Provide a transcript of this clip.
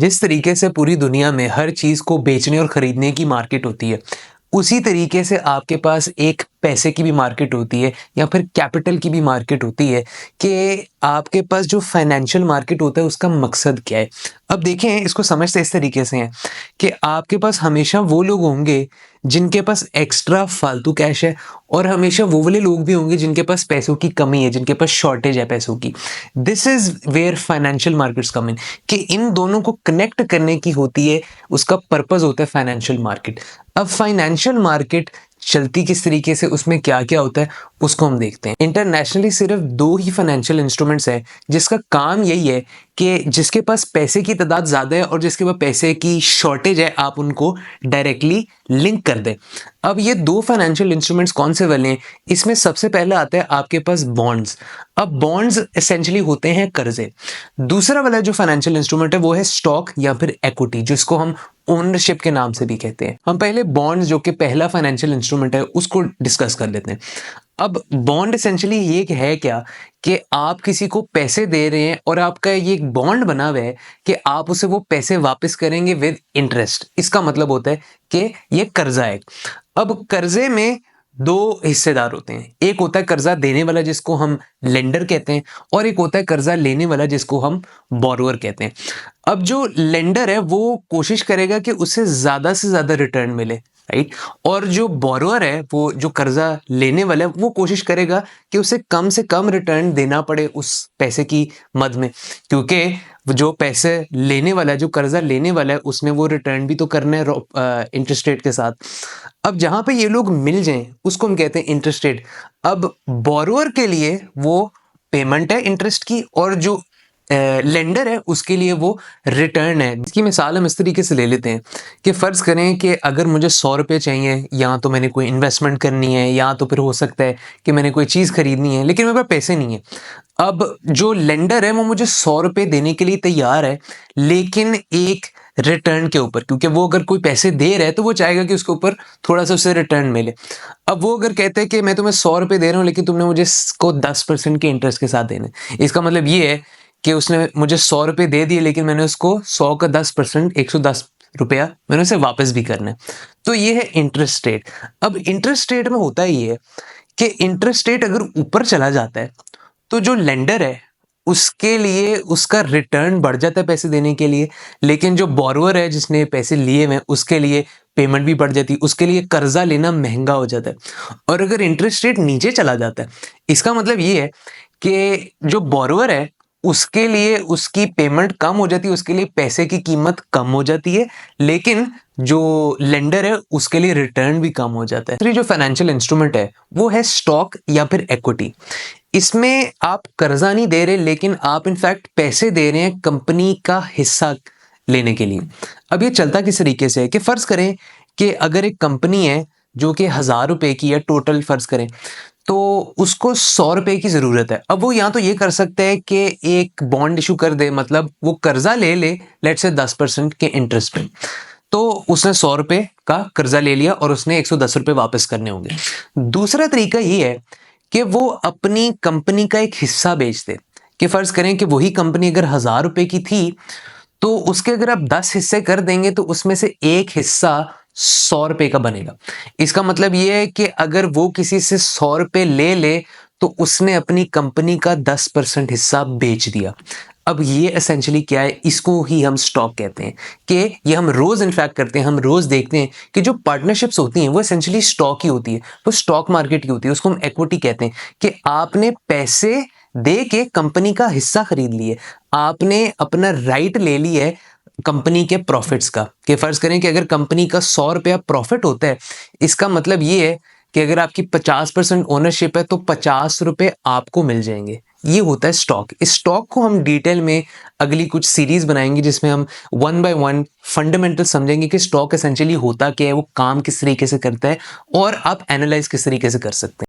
जिस तरीके से पूरी दुनिया में हर चीज़ को बेचने और ख़रीदने की मार्केट होती है, उसी तरीके से आपके पास एक पैसे की भी मार्केट होती है या फिर कैपिटल की भी मार्केट होती है कि आपके पास जो फाइनेंशियल मार्केट होता है उसका मकसद क्या है। अब देखें, इसको समझते इस तरीके से हैं कि आपके पास हमेशा वो लोग होंगे जिनके पास एक्स्ट्रा फालतू कैश है और हमेशा वो वाले लोग भी होंगे जिनके पास पैसों की कमी है, जिनके पास शॉर्टेज है पैसों की। This is where financial markets come in, कि इन दोनों को कनेक्ट करने की होती है, उसका पर्पस होता है फाइनेंशियल मार्केट। अब फाइनेंशियल मार्केट चलती किस तरीके से, उसमें क्या क्या होता है, उसको हम देखते हैं। इंटरनेशनली सिर्फ दो ही फाइनेंशियल इंस्ट्रूमेंट्स हैं जिसका काम यही है कि जिसके पास पैसे की तादाद ज़्यादा है और जिसके पास पैसे की शॉर्टेज है, आप उनको डायरेक्टली लिंक कर दें। अब ये दो फाइनेंशियल इंस्ट्रूमेंट्स कौन से वाले हैं? इसमें सबसे पहले आता है आपके पास बॉन्ड्स। अब बॉन्ड्स एसेंशियली होते हैं कर्जे। दूसरा वाला जो फाइनेंशियल इंस्ट्रूमेंट है वो है स्टॉक या फिर इक्विटी, जिसको हम ओनरशिप के नाम से भी कहते हैं। हम पहले बॉन्ड्स, जो कि पहला फाइनेंशियल इंस्ट्रूमेंट है, उसको डिस्कस कर लेते हैं। अब बॉन्ड एसेंशियली ये है क्या कि आप किसी को पैसे दे रहे हैं और आपका ये एक बॉन्ड बना हुआ है कि आप उसे वो पैसे वापस करेंगे विद इंटरेस्ट। इसका मतलब होता है कि ये कर्जा है। अब कर्जे में दो हिस्सेदार होते हैं, एक होता है कर्जा देने वाला जिसको हम लेंडर कहते हैं, और एक होता है कर्जा लेने वाला जिसको हम बोरोअर कहते हैं। अब जो लेंडर है वो कोशिश करेगा कि उसे ज़्यादा से ज़्यादा रिटर्न मिले, राइट, और जो बोरोअर है, वो जो कर्जा लेने वाला है, वो कोशिश करेगा कि उसे कम से कम रिटर्न देना पड़े उस पैसे की मद में, क्योंकि जो पैसे लेने वाला है, जो कर्जा लेने वाला है, उसने वो रिटर्न भी तो करना है इंटरेस्ट रेट के साथ। अब जहाँ पे ये लोग मिल जाएं उसको हम कहते हैं इंटरेस्ट रेट। अब बोरोअर के लिए वो पेमेंट है इंटरेस्ट की, और जो लेंडर है उसके लिए वो रिटर्न है। इसकी मिसाल हम इस तरीके से ले लेते हैं कि फ़र्ज़ करें कि अगर मुझे 100 रुपये चाहिए, या तो मैंने कोई इन्वेस्टमेंट करनी है, या तो फिर हो सकता है कि मैंने कोई चीज़ खरीदनी है, लेकिन मेरे पास पैसे नहीं है। अब जो लेंडर है वो मुझे 100 रुपये देने के लिए तैयार है, लेकिन एक रिटर्न के ऊपर, क्योंकि वो अगर कोई पैसे दे रहा है तो वो चाहेगा कि उसके ऊपर थोड़ा सा उसे रिटर्न मिले। अब वो अगर कहते हैं कि मैं तुम्हें 100 रुपये दे रहा हूँ, लेकिन तुमने मुझे इसको 10% के इंटरेस्ट के साथ देना है, इसका मतलब ये है कि उसने मुझे 100 रुपये दे दिए, लेकिन मैंने उसको 100 का 10%, 110 रुपया मैंने उसे वापस भी करना है। तो ये है इंटरेस्ट रेट। अब इंटरेस्ट रेट में होता ये है कि इंटरेस्ट रेट अगर ऊपर चला जाता है तो जो लेंडर है उसके लिए उसका रिटर्न बढ़ जाता है पैसे देने के लिए, लेकिन जो बोरोअर है जिसने पैसे लिए हुए उसके लिए पेमेंट भी बढ़ जाती है, उसके लिए कर्जा लेना महंगा हो जाता है। और अगर इंटरेस्ट रेट नीचे चला जाता है, इसका मतलब ये है कि जो बोरोअर है उसके लिए उसकी पेमेंट कम हो जाती है, उसके लिए पैसे की कीमत कम हो जाती है, लेकिन जो लेंडर है उसके लिए रिटर्न भी कम हो जाता है। दूसरी जो फाइनेंशियल इंस्ट्रूमेंट है वो है स्टॉक या फिर इक्विटी। इसमें आप कर्जा नहीं दे रहे, लेकिन आप इनफैक्ट पैसे दे रहे हैं कंपनी का हिस्सा लेने के लिए। अब ये चलता किस तरीके से है कि फ़र्ज़ करें कि अगर एक कंपनी है जो कि 1000 रुपये की है टोटल, फ़र्ज़ करें, तो उसको 100 रुपये की ज़रूरत है। अब वो या तो ये कर सकता है कि एक बॉन्ड इशू कर दे, मतलब वो कर्जा ले ले, लेट्स से 10% के इंटरेस्ट पे, तो उसने 100 रुपये का कर्जा ले लिया और उसने 110 रुपये वापस करने होंगे। दूसरा तरीका ये है कि वो अपनी कंपनी का एक हिस्सा बेच दे, कि फ़र्ज़ करें कि वही कंपनी अगर 1000 रुपये की थी, तो उसके अगर आप 10 हिस्से कर देंगे तो उसमें से एक हिस्सा 100 रुपये का बनेगा। इसका मतलब ये है कि अगर वो किसी से 100 रुपये ले ले तो उसने अपनी कंपनी का 10% हिस्सा बेच दिया। अब ये एसेंशियली क्या है, इसको ही हम स्टॉक कहते हैं, कि ये हम रोज़ इनफैक्ट करते हैं, हम रोज़ देखते हैं कि जो पार्टनरशिप्स होती हैं वो एसेंशियली स्टॉक ही होती है, वो स्टॉक मार्केट की होती है, उसको हम इक्विटी कहते हैं। कि आपने पैसे दे के कंपनी का हिस्सा खरीद लिए, आपने अपना राइट ले लिया है कंपनी के प्रॉफिट्स का। कि फ़र्ज़ करें कि अगर कंपनी का 100 रुपया प्रॉफिट होता है, इसका मतलब ये है कि अगर आपकी 50% ओनरशिप है तो 50 रुपये आपको मिल जाएंगे। ये होता है स्टॉक। इस स्टॉक को हम डिटेल में अगली कुछ सीरीज़ बनाएंगे जिसमें हम वन बाय वन फंडामेंटल समझेंगे कि स्टॉक एसेंशियली होता क्या है, वो काम किस तरीके से करता है, और आप एनालाइज किस तरीके से कर सकते हैं।